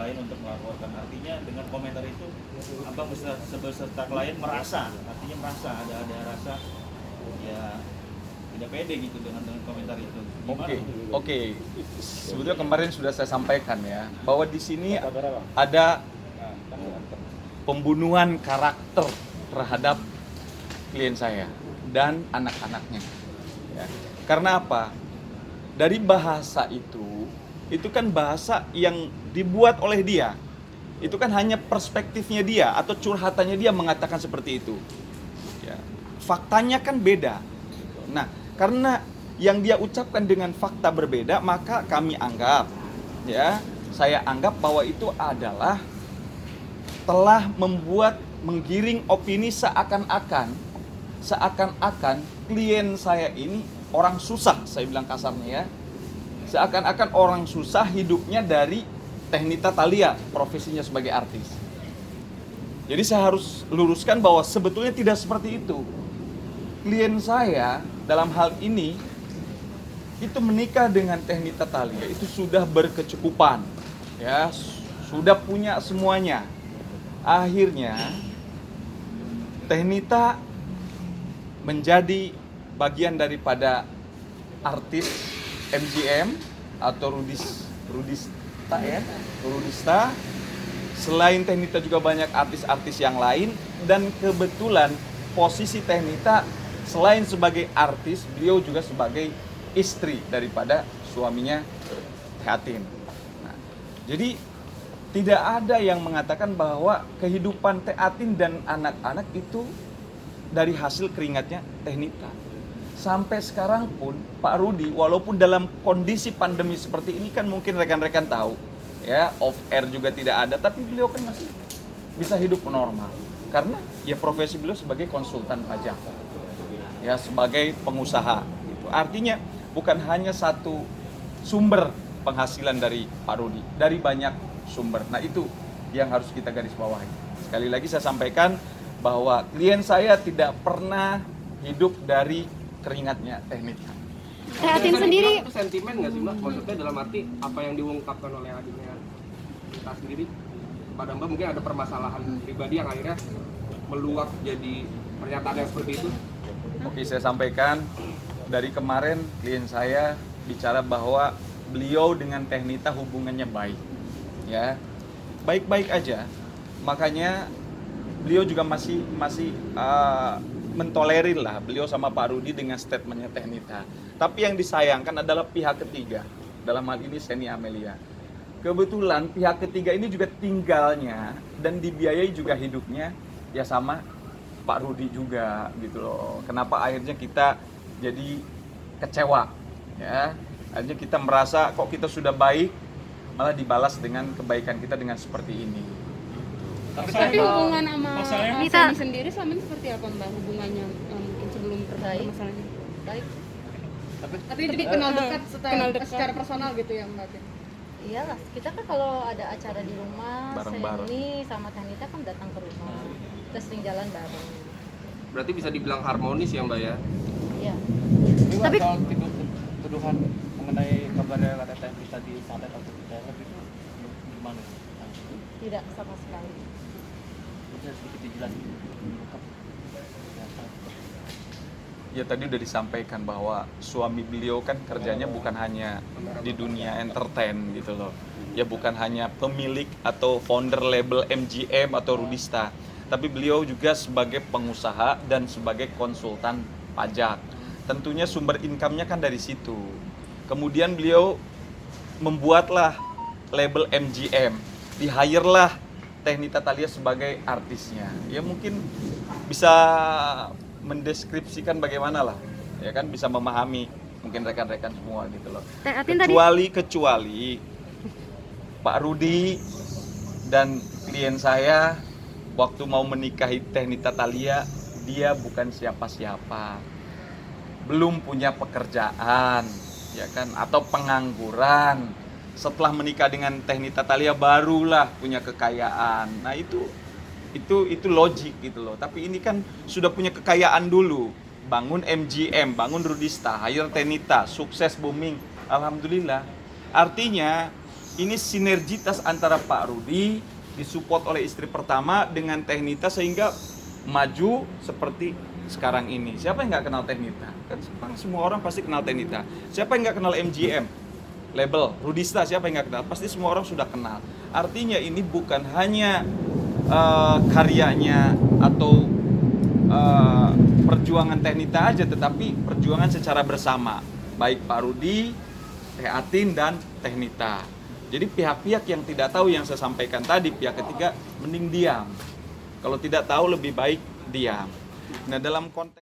klien untuk melaporkan. Artinya dengan komentar itu abang beserta klien merasa ada rasa ya tidak pede gitu dengan komentar itu. Oke. Sebetulnya kemarin sudah saya sampaikan ya bahwa di sini ada pembunuhan karakter terhadap klien saya dan anak-anaknya. Ya. Karena apa? Dari bahasa itu kan bahasa yang dibuat oleh dia. Itu kan hanya perspektifnya dia atau curhatannya dia mengatakan seperti itu. Ya. Faktanya kan beda. Nah, karena yang dia ucapkan dengan fakta berbeda, maka kami anggap, ya, saya anggap bahwa itu adalah telah menggiring opini seakan-akan klien saya ini orang susah, saya bilang kasarnya ya. Seakan-akan orang susah hidupnya dari Technita Thalia, profesinya sebagai artis. Jadi saya harus luruskan bahwa sebetulnya tidak seperti itu. Klien saya dalam hal ini itu menikah dengan Technita Thalia itu sudah berkecukupan, ya, sudah punya semuanya. Akhirnya Technita menjadi bagian daripada artis MGM atau Rudista. Selain Technita juga banyak artis-artis yang lain, dan kebetulan posisi Technita selain sebagai artis, beliau juga sebagai istri daripada suaminya Teh Atin. Nah, jadi tidak ada yang mengatakan bahwa kehidupan Teh Atin dan anak-anak itu dari hasil keringatnya Technita. Sampai sekarang pun Pak Rudi, walaupun dalam kondisi pandemi seperti ini kan mungkin rekan-rekan tahu, ya, off air juga tidak ada, tapi beliau kan masih bisa hidup normal karena ya profesi beliau sebagai konsultan pajak, ya, sebagai pengusaha. Gitu. Artinya bukan hanya satu sumber penghasilan dari Pak Rudi, dari banyak sumber. Nah itu yang harus kita garis bawahi. Sekali lagi saya sampaikan bahwa klien saya tidak pernah hidup dari keringatnya Technita. Teh Atin sendiri itu sentimen nggak sih Mbak? Maksudnya dalam arti apa yang diungkapkan oleh adiknya kita sendiri kepada Mbak, mungkin ada permasalahan pribadi yang akhirnya meluap jadi pernyataan yang seperti itu? Oke, saya sampaikan dari kemarin klien saya bicara bahwa beliau dengan Technita hubungannya baik, ya, baik-baik aja. Makanya beliau juga masih mentolerir lah beliau sama Pak Rudi dengan statementnya Technita. Tapi yang disayangkan adalah pihak ketiga, dalam hal ini Seni Amelia. Kebetulan pihak ketiga ini juga tinggalnya dan dibiayai juga hidupnya ya sama Pak Rudi juga gitu loh. Kenapa akhirnya kita jadi kecewa, ya? Akhirnya kita merasa kok kita sudah baik malah dibalas dengan kebaikan kita dengan seperti ini. tapi hubungan sama Seni sendiri selama ini seperti apa Mbak hubungannya, mungkin sebelum permasalahannya? baik. Tapi kenal dekat secara personal gitu ya Mbak? Iyalah, kita kan kalau ada acara di rumah, Bareng-bareng. Seni sama Technita kan datang ke rumah, kita sering jalan bareng. Berarti bisa dibilang harmonis ya Mbak ya? Iya. Tapi soal tuduhan mengenai kabar yang ada Technita di santet atau di daerah itu gimana? Tidak sama sekali. Bisa sedikit dijelasin. Ya tadi udah disampaikan bahwa suami beliau kan kerjanya bukan hanya di dunia entertain gitu loh. Ya bukan hanya pemilik atau founder label MGM atau Rudista, tapi beliau juga sebagai pengusaha dan sebagai konsultan pajak. Tentunya sumber income-nya kan dari situ. Kemudian beliau membuatlah label MGM, di-hire-lah Technita Thalia sebagai artisnya. Ya mungkin bisa mendeskripsikan bagaimana lah, ya kan, bisa memahami mungkin rekan-rekan semua gitu loh. Kecuali Pak Rudi dan klien saya waktu mau menikahi Technita Thalia, dia bukan siapa-siapa, belum punya pekerjaan, ya kan, atau pengangguran. Setelah menikah dengan Technita Thalia barulah punya kekayaan. Nah itu logik gitu loh. Tapi ini kan sudah punya kekayaan dulu, bangun MGM, bangun Rudista, hire Technita, sukses booming, alhamdulillah. Artinya ini sinergitas antara Pak Rudi disupport oleh istri pertama dengan Teknita sehingga maju seperti sekarang ini. Siapa yang nggak kenal Teknita? Kan semua orang pasti kenal Teknita. Siapa yang nggak kenal MGM? Label Rudista, siapa yang nggak kenal? Pasti semua orang sudah kenal. Artinya ini bukan hanya karyanya atau perjuangan Teknita aja, tetapi perjuangan secara bersama, baik Pak Rudi, Teh Atin, dan Teknita. Jadi pihak-pihak yang tidak tahu yang saya sampaikan tadi, pihak ketiga mending diam. Kalau tidak tahu lebih baik diam. Nah, dalam konteks